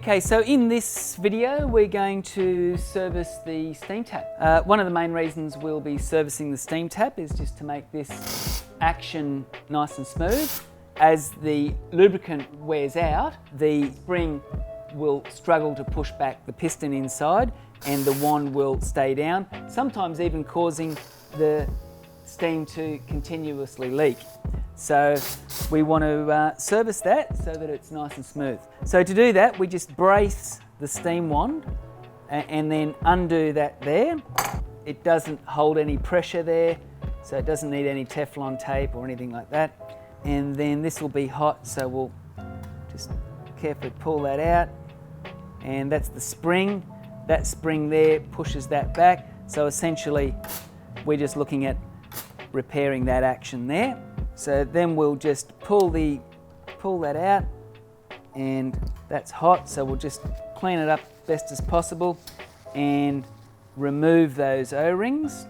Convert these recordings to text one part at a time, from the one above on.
Okay, so in this video we're going to service the steam tap. One of the main reasons we'll be servicing the steam tap is just to make this action nice and smooth. As the lubricant wears out, the spring will struggle to push back the piston inside and the wand will stay down, sometimes even causing the steam to continuously leak. So we want to service that so that it's nice and smooth. So to do that, we just brace the steam wand and then undo that there. It doesn't hold any pressure there, so it doesn't need any Teflon tape or anything like that. And then this will be hot, so we'll just carefully pull that out. And that's the spring. That spring there pushes that back. So essentially, we're just looking at repairing that action there. So then we'll just pull that out, and that's hot, so we'll just clean it up best as possible and remove those O-rings.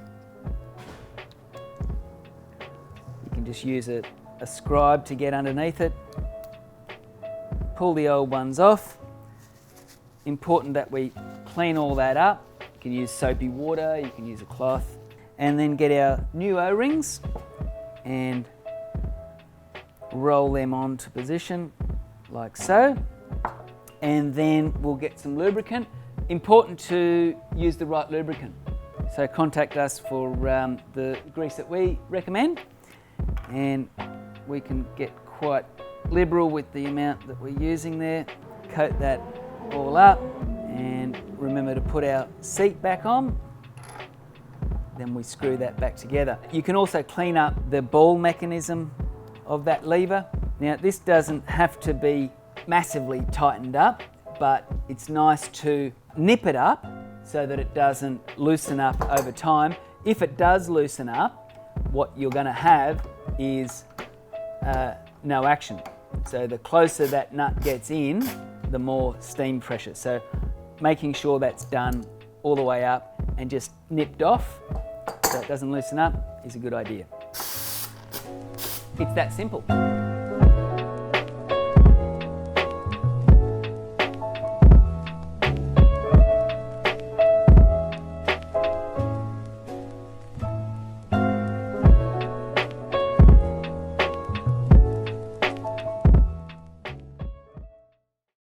You can just use a scribe to get underneath it. Pull the old ones off. Important that we clean all that up. You can use soapy water, you can use a cloth, and then get our new O-rings and roll them onto position like so, and then we'll get some lubricant. Important to use the right lubricant, so contact us for the grease that we recommend, and we can get quite liberal with the amount that we're using there. Coat that all up and remember to put our seat back on. Then we screw that back together. You can also clean up the ball mechanism of that lever. Now this doesn't have to be massively tightened up, but it's nice to nip it up so that it doesn't loosen up over time. If it does loosen up, what you're going to have is no action. So the closer that nut gets in, the more steam pressure. So making sure that's done all the way up and just nipped off so it doesn't loosen up is a good idea. It's that simple.